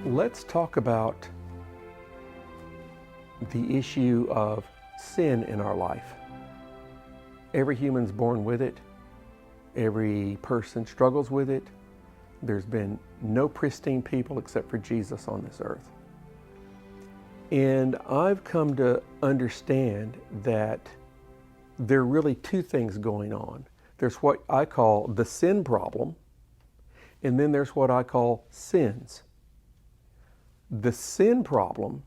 Let's talk about the issue of sin in our life. Every human's born with it. Every person struggles with it. There's been no pristine people except for Jesus on this earth. And I've come to understand that there are really two things going on. There's what I call the sin problem, and then there's what I call sins. The sin problem,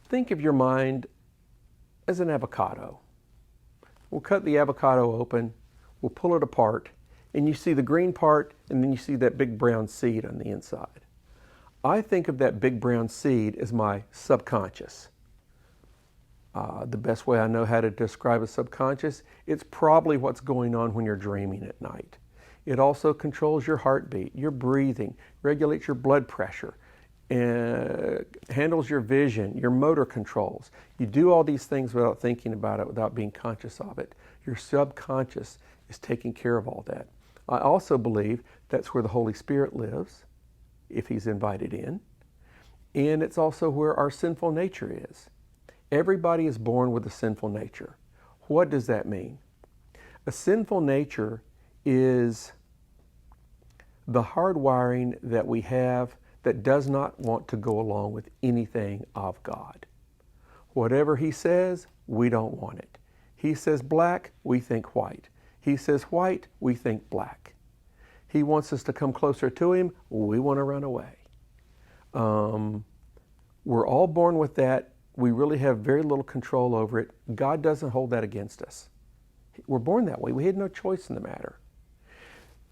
think of your mind as an avocado. We'll cut the avocado open, we'll pull it apart, and you see the green part, and then you see that big brown seed on the inside. I think of that big brown seed as my subconscious. The best way I know how to describe a subconscious, it's probably what's going on when you're dreaming at night. It also controls your heartbeat, your breathing, regulates your blood pressure, handles your vision, your motor controls. You do all these things without thinking about it, without being conscious of it. Your subconscious is taking care of all that. I also believe that's where the Holy Spirit lives, if He's invited in. And it's also where our sinful nature is. Everybody is born with a sinful nature. What does that mean? A sinful nature is the hardwiring that we have that does not want to go along with anything of God. Whatever He says, we don't want it. He says black, we think white. He says white, we think black. He wants us to come closer to Him, we want to run away. We're all born with that. We really have very little control over it. God doesn't hold that against us. We're born that way. We had no choice in the matter.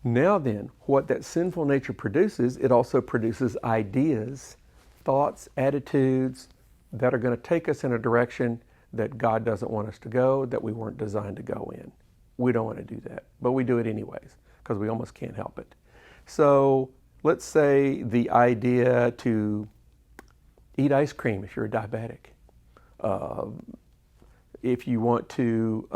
Now then, what that sinful nature produces, it also produces ideas, thoughts, attitudes that are going to take us in a direction that God doesn't want us to go, that we weren't designed to go in. We don't want to do that, but we do it anyways because we almost can't help it. So let's say the idea to eat ice cream if you're a diabetic. If you want to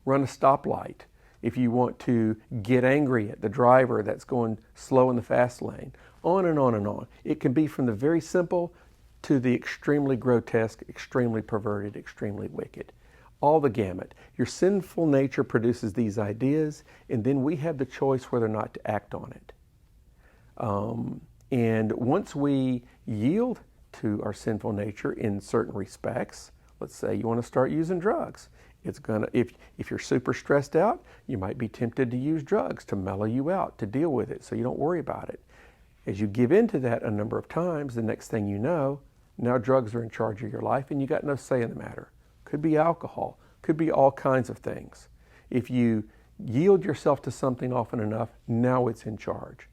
run a stoplight, if you want to get angry at the driver that's going slow in the fast lane, on and on and on. It can be from the very simple to the extremely grotesque, extremely perverted, extremely wicked. All the gamut. Your sinful nature produces these ideas, and then we have the choice whether or not to act on it. And once we yield to our sinful nature in certain respects, let's say you want to start using drugs. It's gonna, if you're super stressed out, you might be tempted to use drugs to mellow you out, to deal with it so you don't worry about it. As you give in to that a number of times, the next thing you know, now drugs are in charge of your life and you got no say in the matter. Could be alcohol, could be all kinds of things. If you yield yourself to something often enough, now it's in charge.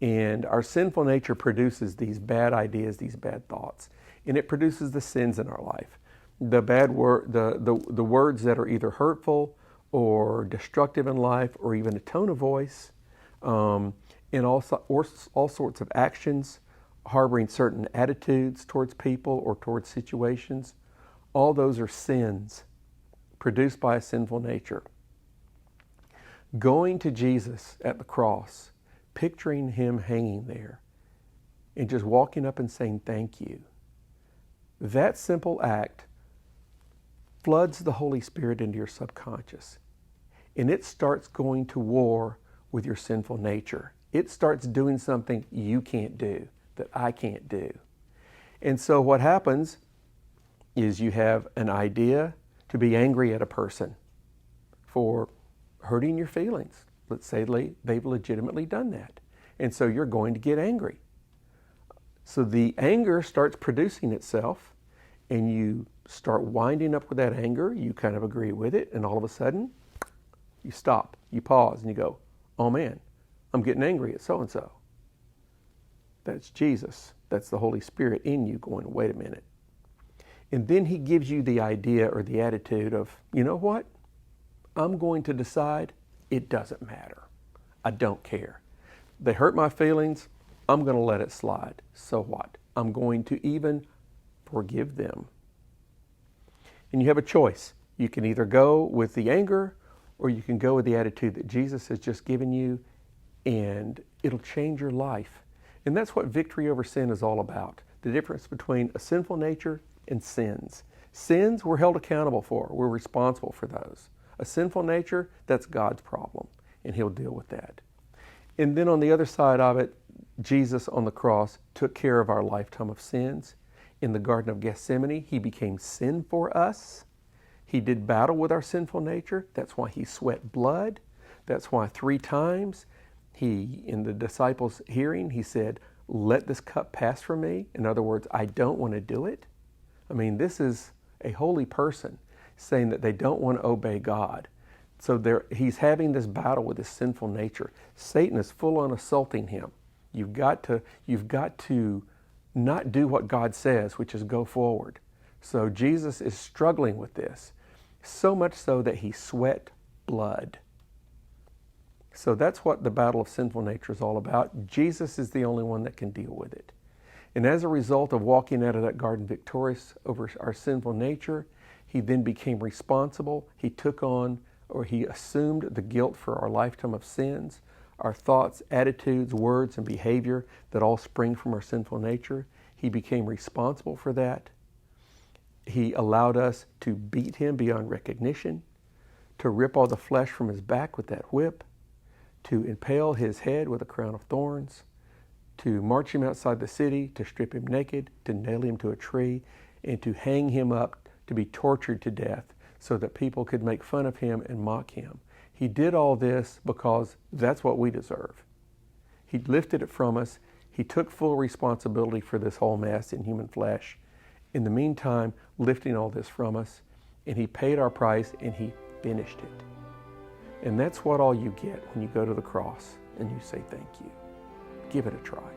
And our sinful nature produces these bad ideas, these bad thoughts, and it produces the sins in our life. The bad word, the words that are either hurtful or destructive in life, or even a tone of voice, and also all sorts of actions, harboring certain attitudes towards people or towards situations. All those are sins produced by a sinful nature. Going to Jesus at the cross, picturing Him hanging there, and just walking up and saying thank you. That simple act floods the Holy Spirit into your subconscious, and it starts going to war with your sinful nature. It starts doing something you can't do, that I can't do. And so what happens is you have an idea to be angry at a person for hurting your feelings. Let's say they've legitimately done that. And so you're going to get angry. So the anger starts producing itself, and you start winding up with that anger. You kind of agree with it, and all of a sudden, you stop, you pause, and you go, oh man, I'm getting angry at so-and-so. That's Jesus. That's the Holy Spirit in you going, wait a minute. And then He gives you the idea or the attitude of, you know what? I'm going to decide it doesn't matter. I don't care. They hurt my feelings. I'm going to let it slide. So what? I'm going to even forgive them. And you have a choice. You can either go with the anger, or you can go with the attitude that Jesus has just given you, and it'll change your life. And that's what victory over sin is all about. The difference between a sinful nature and sins. Sins we're held accountable for. We're responsible for those. A sinful nature, that's God's problem, and He'll deal with that. And then on the other side of it, Jesus on the cross took care of our lifetime of sins. In the Garden of Gethsemane, He became sin for us. He did battle with our sinful nature. That's why He sweat blood. That's why 3 times in the disciples' hearing, He said, "Let this cup pass from me." In other words, I don't want to do it. I mean, this is a holy person saying that they don't want to obey God. So He's having this battle with His sinful nature. Satan is full on assaulting Him. You've got to not do what God says, which is go forward. So Jesus is struggling with this, so much so that He sweat blood. So that's what the battle of sinful nature is all about. Jesus is the only one that can deal with it. And as a result of walking out of that garden victorious over our sinful nature, He then became responsible. He took on, or He assumed the guilt for our lifetime of sins, our thoughts, attitudes, words, and behavior that all spring from our sinful nature. He became responsible for that. He allowed us to beat Him beyond recognition, to rip all the flesh from His back with that whip, to impale His head with a crown of thorns, to march Him outside the city, to strip Him naked, to nail Him to a tree, and to hang Him up to be tortured to death so that people could make fun of Him and mock Him. He did all this because that's what we deserve. He lifted it from us. He took full responsibility for this whole mess in human flesh. In the meantime, lifting all this from us, and He paid our price, and He finished it. And that's what all you get when you go to the cross and you say thank you. Give it a try.